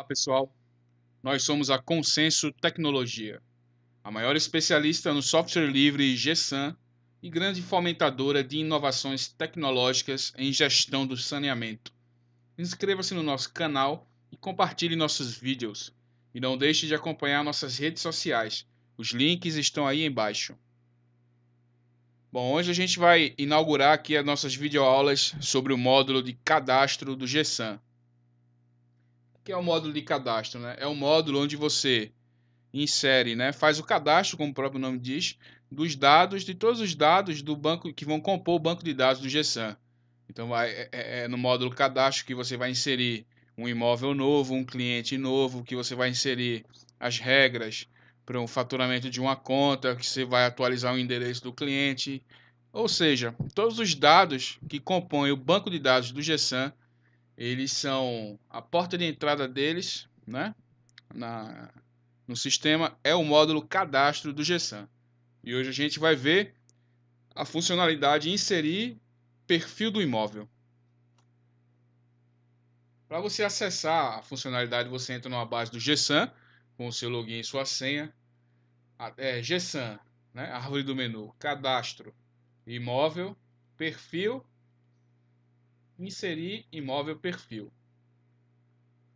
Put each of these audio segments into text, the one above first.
Olá pessoal, nós somos a Consenso Tecnologia, a maior especialista no software livre GSAM e grande fomentadora de inovações tecnológicas em gestão do saneamento. Inscreva-se no nosso canal e compartilhe nossos vídeos. E não deixe de acompanhar nossas redes sociais, os links estão aí embaixo. Bom, hoje a gente vai inaugurar aqui as nossas videoaulas sobre o módulo de cadastro do GSAM. O que é o módulo de cadastro, né? É um módulo onde você insere, né, faz o cadastro, como o próprio nome diz, dos dados, de todos os dados do banco que vão compor o banco de dados do GSAM. Então é no módulo cadastro que você vai inserir um imóvel novo, um cliente novo, que você vai inserir as regras para o faturamento de uma conta, que você vai atualizar o endereço do cliente. Ou seja, todos os dados que compõem o banco de dados do GSAM, eles são a porta de entrada deles, né, no sistema, é o módulo cadastro do GSAM. E hoje a gente vai ver a funcionalidade de inserir perfil do imóvel. Para você acessar a funcionalidade, você entra numa base do GSAM com o seu login e sua senha. GSAM, né? Árvore do menu, cadastro, imóvel, perfil, inserir imóvel perfil.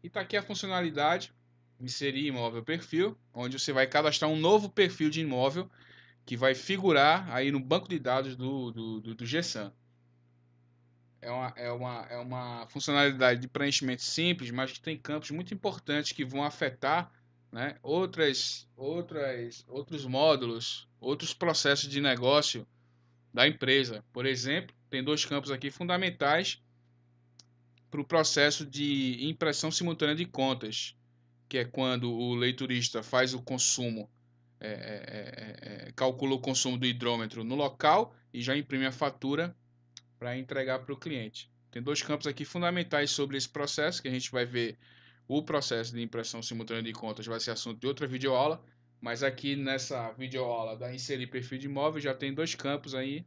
E está aqui a funcionalidade, inserir imóvel perfil, onde você vai cadastrar um novo perfil de imóvel que vai figurar aí no banco de dados do GSAM. É uma funcionalidade de preenchimento simples, mas que tem campos muito importantes que vão afetar, né, outros módulos, outros processos de negócio da empresa. Por exemplo, tem dois campos aqui fundamentais para o processo de impressão simultânea de contas, que é quando o leiturista faz o consumo, calcula o consumo do hidrômetro no local e já imprime a fatura para entregar para o cliente. Tem dois campos aqui fundamentais sobre esse processo, que a gente vai ver. O processo de impressão simultânea de contas vai ser assunto de outra videoaula, mas aqui nessa videoaula da inserir perfil de imóvel já tem dois campos aí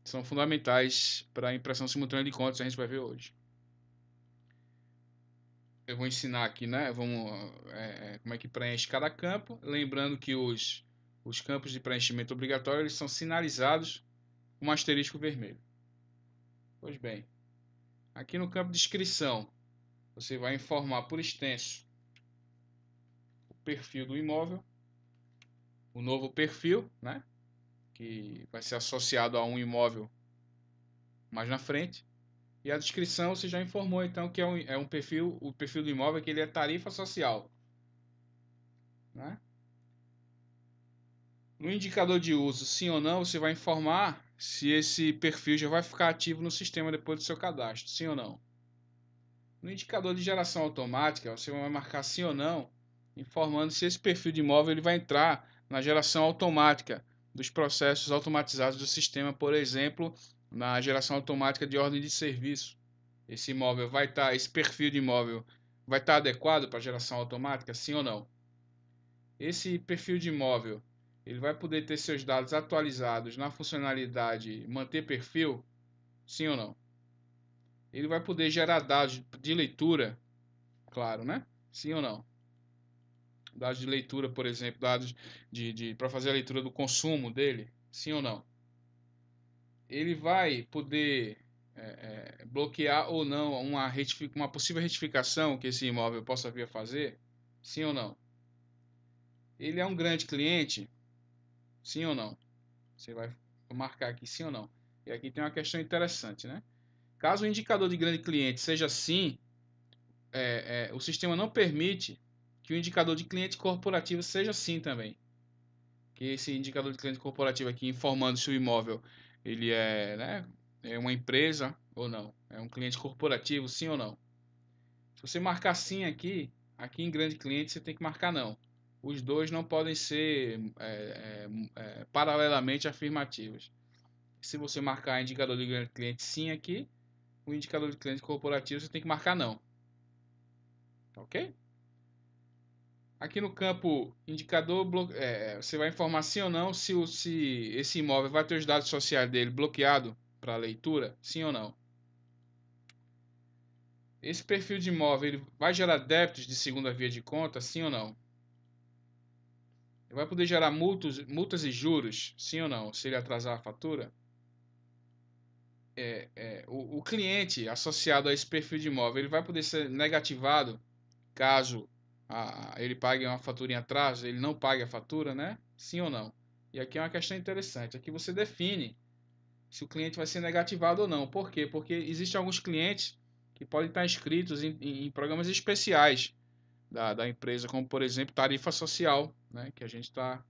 que são fundamentais para a impressão simultânea de contas que a gente vai ver hoje. Eu vou ensinar aqui, né? Como é que preenche cada campo, lembrando que os campos de preenchimento obrigatório eles são sinalizados com um asterisco vermelho. Pois bem, aqui no campo de inscrição, você vai informar por extenso o perfil do imóvel, o novo perfil, né, que vai ser associado a um imóvel mais na frente. E a descrição você já informou então que é um perfil, o perfil do imóvel que ele é tarifa social, né? No indicador de uso, sim ou não, você vai informar se esse perfil já vai ficar ativo no sistema depois do seu cadastro, sim ou não. No indicador de geração automática, você vai marcar sim ou não, informando se esse perfil de imóvel ele vai entrar na geração automática dos processos automatizados do sistema, por exemplo, na geração automática de ordem de serviço. Esse imóvel vai estar, esse perfil de imóvel vai estar adequado para a geração automática, sim ou não? Esse perfil de imóvel, ele vai poder ter seus dados atualizados na funcionalidade manter perfil, sim ou não? Ele vai poder gerar dados de leitura, claro, né? Sim ou não? Dados de leitura, por exemplo, dados para fazer a leitura do consumo dele, sim ou não? Ele vai poder bloquear ou não uma possível retificação que esse imóvel possa vir a fazer, sim ou não? Ele é um grande cliente, sim ou não? Você vai marcar aqui sim ou não. E aqui tem uma questão interessante, né? Caso o indicador de grande cliente seja sim, o sistema não permite que o indicador de cliente corporativo seja sim também. Que esse indicador de cliente corporativo aqui informando se o imóvel ele né, é uma empresa ou não. É um cliente corporativo, sim ou não. Se você marcar sim aqui em grande cliente você tem que marcar não. Os dois não podem ser paralelamente afirmativos. Se você marcar indicador de grande cliente sim aqui, o indicador de cliente corporativo você tem que marcar não. Ok? Aqui no campo indicador, você vai informar sim ou não se esse imóvel vai ter os dados sociais dele bloqueado para leitura, sim ou não. Esse perfil de imóvel ele vai gerar débitos de segunda via de conta, sim ou não? Ele vai poder gerar multas e juros, sim ou não, se ele atrasar a fatura? O cliente associado a esse perfil de imóvel, ele vai poder ser negativado caso ele pague uma fatura em atraso, ele não pague a fatura, né? Sim ou não? E aqui é uma questão interessante. Aqui você define se o cliente vai ser negativado ou não. Por quê? Porque existem alguns clientes que podem estar inscritos em programas especiais da empresa, como por exemplo tarifa social, né? Que a gente está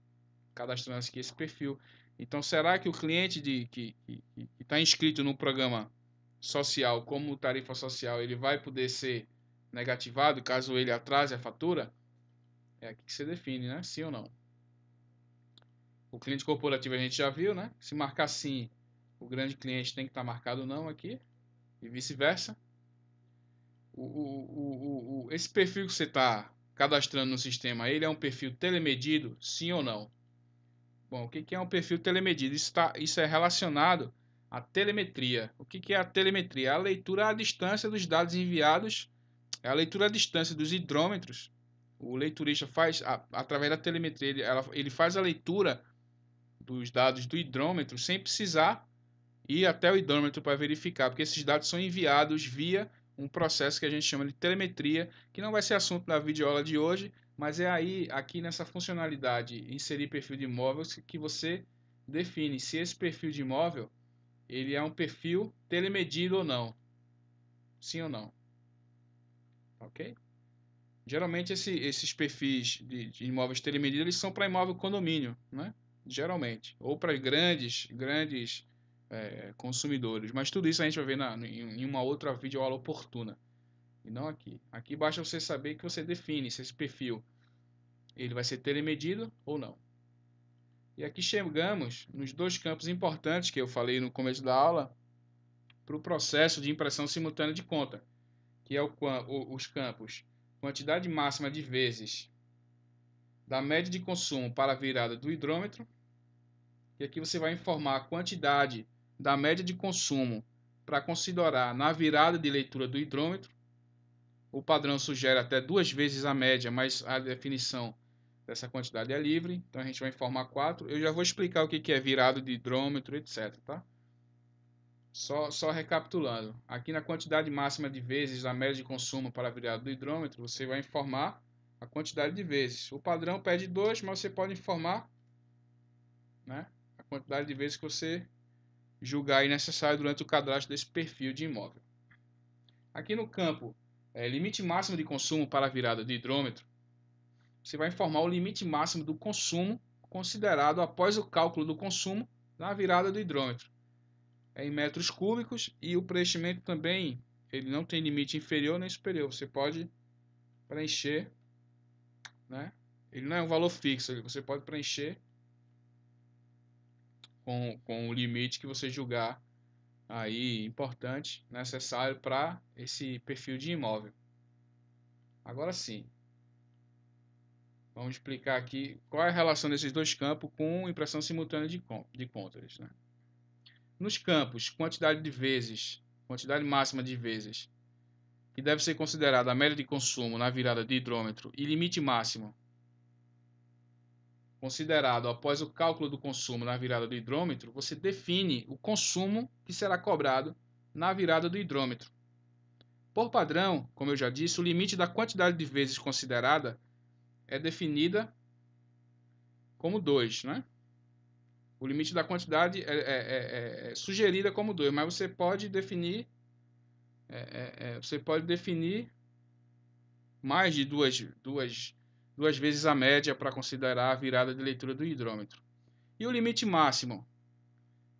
cadastrando aqui esse perfil. Então, será que o cliente que está inscrito no programa social como tarifa social, ele vai poder ser negativado caso ele atrase a fatura? É aqui que você define, né? Sim ou não. O cliente corporativo a gente já viu, né? Se marcar sim, o grande cliente tem que estar marcado não aqui, e vice-versa. Esse perfil que você está cadastrando no sistema, ele é um perfil telemedido, sim ou não? Bom, o que é um perfil telemedido? Isso é relacionado à telemetria. O que é a telemetria? É a leitura à distância dos dados enviados, é a leitura à distância dos hidrômetros. O leiturista faz, através da telemetria, ele faz a leitura dos dados do hidrômetro sem precisar ir até o hidrômetro para verificar, porque esses dados são enviados via um processo que a gente chama de telemetria, que não vai ser assunto da videoaula de hoje, mas é aí, aqui nessa funcionalidade, inserir perfil de imóvel, que você define se esse perfil de imóvel ele é um perfil telemedido ou não. Sim ou não. Ok? Geralmente esses perfis de imóveis telemedidos eles são para imóvel condomínio, né? Geralmente. Ou para grandes consumidores. Mas tudo isso a gente vai ver em uma outra videoaula oportuna. E não aqui. Aqui basta você saber que você define se esse perfil ele vai ser telemedido ou não. E aqui chegamos nos dois campos importantes que eu falei no começo da aula para o processo de impressão simultânea de conta, que é os campos quantidade máxima de vezes da média de consumo para a virada do hidrômetro. E aqui você vai informar a quantidade da média de consumo para considerar na virada de leitura do hidrômetro. O padrão sugere até 2 vezes a média, mas a definição dessa quantidade é livre. Então a gente vai informar 4. Eu já vou explicar o que é virada de hidrômetro, etc. Tá? Só recapitulando. Aqui na quantidade máxima de vezes a média de consumo para a virada do hidrômetro, você vai informar a quantidade de vezes. O padrão pede 2, mas você pode informar, né, a quantidade de vezes que você julgar necessário durante o cadastro desse perfil de imóvel. Aqui no campo limite máximo de consumo para a virada de hidrômetro, você vai informar o limite máximo do consumo considerado após o cálculo do consumo na virada do hidrômetro. É em metros cúbicos e o preenchimento também ele não tem limite inferior nem superior. Você pode preencher, né? Ele não é um valor fixo, você pode preencher com o limite que você julgar aí importante, necessário para esse perfil de imóvel. Agora sim, vamos explicar aqui qual é a relação desses dois campos com impressão simultânea de contas, né? Nos campos, quantidade máxima de vezes, que deve ser considerada a média de consumo na virada de hidrômetro e limite máximo considerado após o cálculo do consumo na virada do hidrômetro, você define o consumo que será cobrado na virada do hidrômetro. Por padrão, como eu já disse, o limite da quantidade de vezes considerada é definida como 2, né? O limite da quantidade é sugerida como 2, mas você pode definir mais de duas vezes a média para considerar a virada de leitura do hidrômetro. E o limite máximo,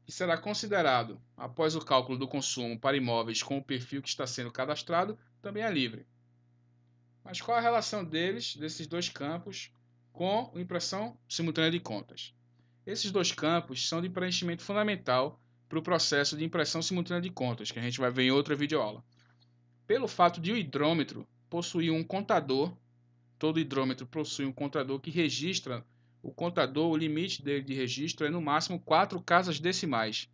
que será considerado após o cálculo do consumo para imóveis com o perfil que está sendo cadastrado, também é livre. Mas qual a relação desses dois campos, com impressão simultânea de contas? Esses dois campos são de preenchimento fundamental para o processo de impressão simultânea de contas, que a gente vai ver em outra videoaula. Pelo fato de o hidrômetro possuir um contador, todo hidrômetro possui um contador que registra o contador, o limite dele de registro é no máximo 4 casas decimais.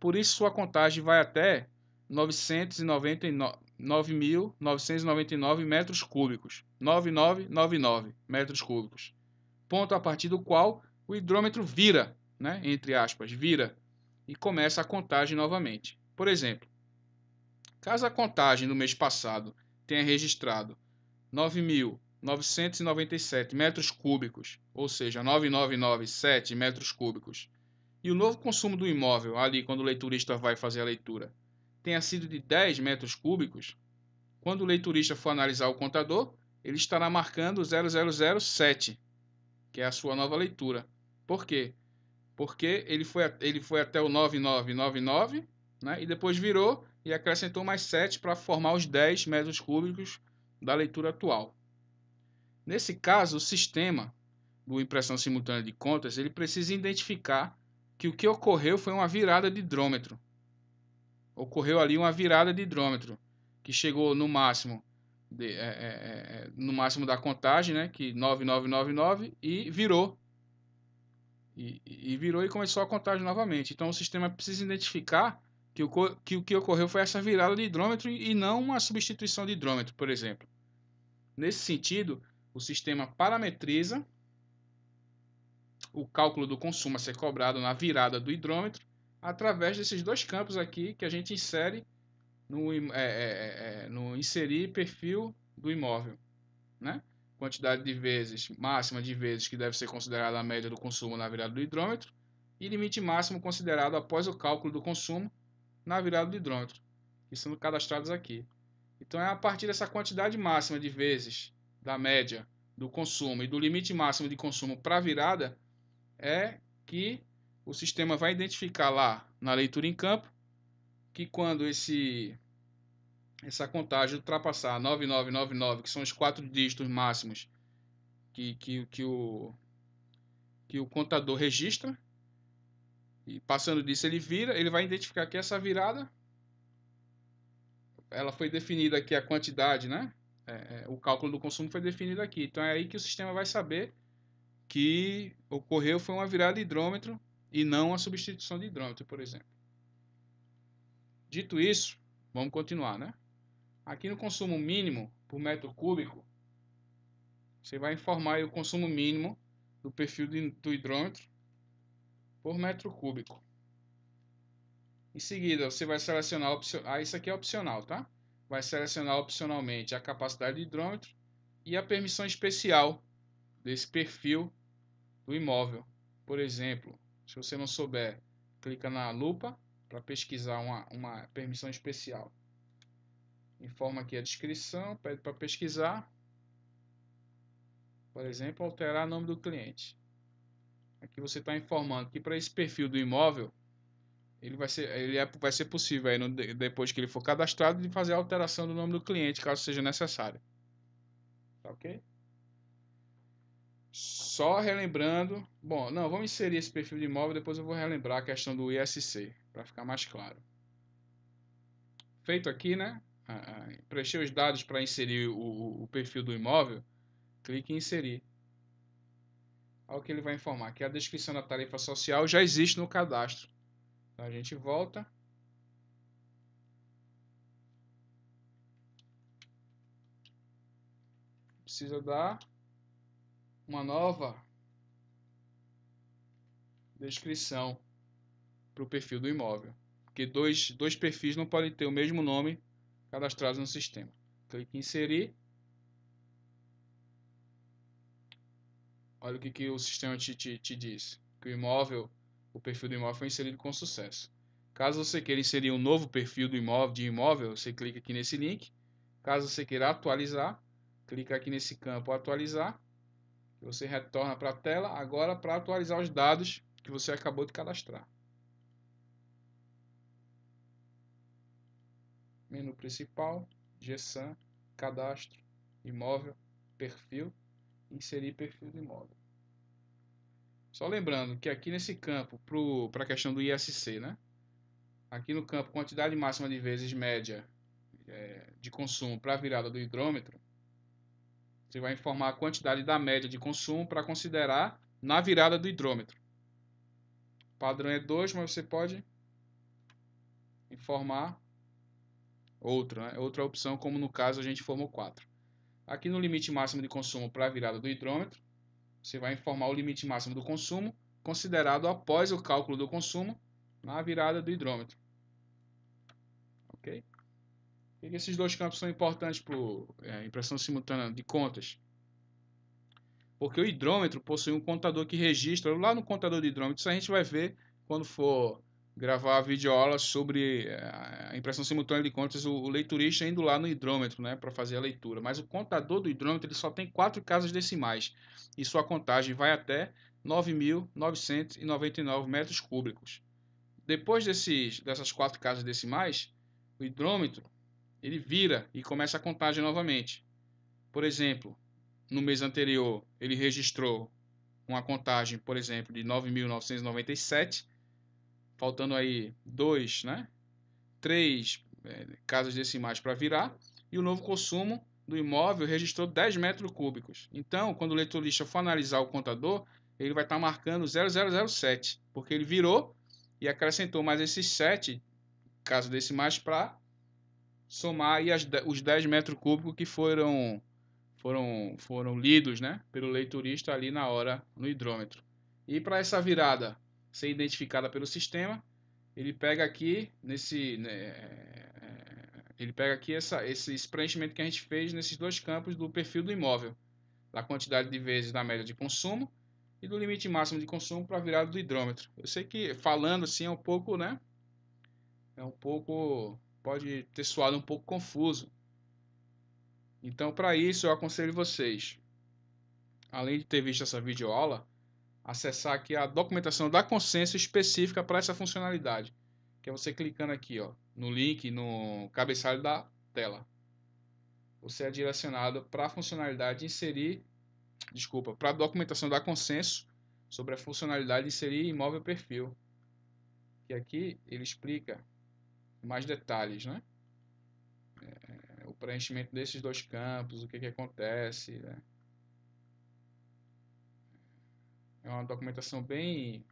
Por isso sua contagem vai até 999, 9.999 metros cúbicos. 9999 metros cúbicos. Ponto a partir do qual o hidrômetro vira, né, entre aspas, vira e começa a contagem novamente. Por exemplo, caso a contagem do mês passado tenha registrado 9.997 metros cúbicos, ou seja, 9997 metros cúbicos, e o novo consumo do imóvel, ali quando o leiturista vai fazer a leitura, tenha sido de 10 metros cúbicos, quando o leiturista for analisar o contador, ele estará marcando 0007, que é a sua nova leitura. Por quê? Porque ele foi até o 9999, né, e depois virou e acrescentou mais 7 para formar os 10 metros cúbicos da leitura atual. Nesse caso, o sistema do impressão simultânea de contas, ele precisa identificar que o que ocorreu foi uma virada de hidrômetro. Ocorreu ali uma virada de hidrômetro, que chegou no máximo no máximo da contagem, né, que 9999, e virou. E virou e começou a contagem novamente. Então o sistema precisa identificar que o que ocorreu foi essa virada de hidrômetro e não uma substituição de hidrômetro, por exemplo. Nesse sentido, o sistema parametriza o cálculo do consumo a ser cobrado na virada do hidrômetro através desses dois campos aqui que a gente insere no inserir perfil do imóvel, né? Quantidade de vezes, máxima de vezes que deve ser considerada a média do consumo na virada do hidrômetro e limite máximo considerado após o cálculo do consumo na virada do hidrômetro, que são cadastrados aqui. Então é a partir dessa quantidade máxima de vezes da média do consumo e do limite máximo de consumo para a virada é que o sistema vai identificar lá na leitura em campo que quando essa contagem ultrapassar 9999, que são os 4 dígitos máximos que o contador registra, e passando disso ele vai identificar que essa virada ela foi definida aqui, a quantidade, né? O cálculo do consumo foi definido aqui. Então é aí que o sistema vai saber que ocorreu foi uma virada de hidrômetro e não uma substituição de hidrômetro, por exemplo. Dito isso, vamos continuar, né? Aqui no consumo mínimo por metro cúbico, você vai informar aí o consumo mínimo do perfil do hidrômetro por metro cúbico. Em seguida, você vai selecionar, isso aqui é opcional, tá? Vai selecionar opcionalmente a capacidade de hidrômetro e a permissão especial desse perfil do imóvel. Por exemplo, se você não souber, clica na lupa para pesquisar uma permissão especial. Informa aqui a descrição, pede para pesquisar. Por exemplo, alterar o nome do cliente. Aqui você está informando que para esse perfil do imóvel, vai ser possível, aí, depois que ele for cadastrado, de fazer a alteração do nome do cliente, caso seja necessário. Tá ok? Só relembrando, bom, não, vamos inserir esse perfil de imóvel, depois eu vou relembrar a questão do ISC, para ficar mais claro. Feito aqui, né? Preencher os dados para inserir o perfil do imóvel, clique em inserir. Olha o que ele vai informar, que a descrição da tarifa social já existe no cadastro. Então a gente volta. Precisa dar uma nova descrição para o perfil do imóvel. Porque dois perfis não podem ter o mesmo nome cadastrado no sistema. Clique em inserir. Olha o que o sistema te diz. Que o perfil do imóvel foi inserido com sucesso. Caso você queira inserir um novo perfil de imóvel, você clica aqui nesse link. Caso você queira atualizar, clica aqui nesse campo atualizar. Você retorna para a tela agora para atualizar os dados que você acabou de cadastrar. Menu principal, GSAM, cadastro, imóvel, perfil, inserir perfil do imóvel. Só lembrando que aqui nesse campo, para a questão do ISC, né? Aqui no campo quantidade máxima de vezes média de consumo para a virada do hidrômetro, você vai informar a quantidade da média de consumo para considerar na virada do hidrômetro. O padrão é 2, mas você pode informar outra opção, como no caso a gente formou 4. Aqui no limite máximo de consumo para a virada do hidrômetro, você vai informar o limite máximo do consumo, considerado após o cálculo do consumo na virada do hidrômetro. Ok? Por que esses dois campos são importantes para impressão simultânea de contas? Porque o hidrômetro possui um contador que registra, lá no contador de hidrômetro, isso a gente vai ver quando for gravar a videoaula sobre a impressão simultânea de contas, o leiturista indo lá no hidrômetro, né, para fazer a leitura. Mas o contador do hidrômetro ele só tem 4 casas decimais e sua contagem vai até 9.999 metros cúbicos. Depois dessas 4 casas decimais, o hidrômetro ele vira e começa a contagem novamente. Por exemplo, no mês anterior ele registrou uma contagem, por exemplo, de 9.997, faltando aí 2, né? 3 casas decimais para virar, e o novo consumo do imóvel registrou 10 metros cúbicos. Então, quando o leiturista for analisar o contador, ele vai estar marcando 0007, porque ele virou e acrescentou mais esses 7 casas decimais para somar aí os 10 metros cúbicos que foram lidos, né, pelo leiturista ali na hora no hidrômetro. E para essa virada ser identificada pelo sistema, ele pega aqui esse preenchimento que a gente fez nesses dois campos do perfil do imóvel, da quantidade de vezes da média de consumo e do limite máximo de consumo para a virada do hidrômetro. Eu sei que falando assim é um pouco, né, pode ter soado um pouco confuso. Então, para isso, eu aconselho vocês, além de ter visto essa videoaula, acessar aqui a documentação da Consenso específica para essa funcionalidade, que é você clicando aqui, ó, no link no cabeçalho da tela. Você é direcionado para a funcionalidade de inserir, para a documentação da Consenso sobre a funcionalidade de inserir imóvel perfil. Que aqui ele explica mais detalhes, né? O preenchimento desses dois campos, o que acontece, né? É uma documentação bem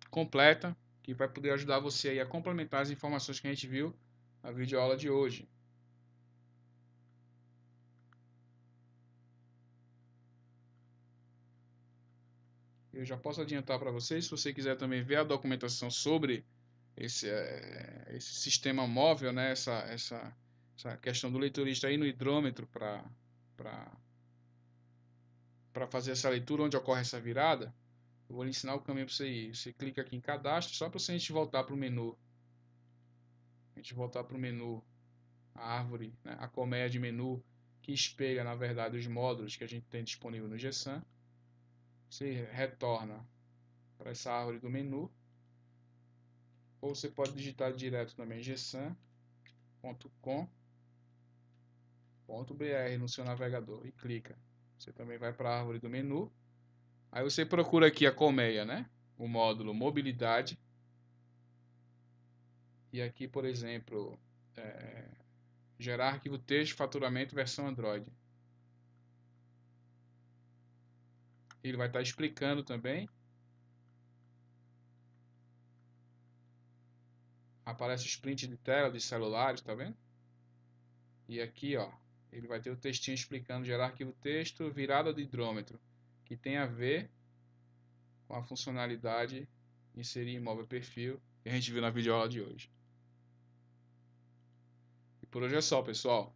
completa, que vai poder ajudar você aí a complementar as informações que a gente viu na videoaula de hoje. Eu já posso adiantar para vocês, se você quiser também ver a documentação sobre esse sistema móvel, né, essa questão do leiturista aí no hidrômetro para fazer essa leitura, onde ocorre essa virada, eu vou lhe ensinar o caminho para você ir. Você clica aqui em cadastro, só para a gente voltar para o menu. A gente voltar para o menu, a árvore, né, a colmeia de menu, que espelha, na verdade, os módulos que a gente tem disponível no GSAM. Você retorna para essa árvore do menu, ou você pode digitar direto também gsam.com.br no seu navegador e clica. Você também vai para a árvore do menu. Aí você procura aqui a colmeia, né? O módulo mobilidade. E aqui, por exemplo, gerar arquivo texto, faturamento, versão Android. Ele vai estar explicando também. Aparece os prints de tela de celulares, tá vendo? E aqui, ó, ele vai ter o textinho explicando gerar arquivo texto, virada do hidrômetro, que tem a ver com a funcionalidade inserir imóvel perfil que a gente viu na videoaula de hoje. E por hoje é só, pessoal.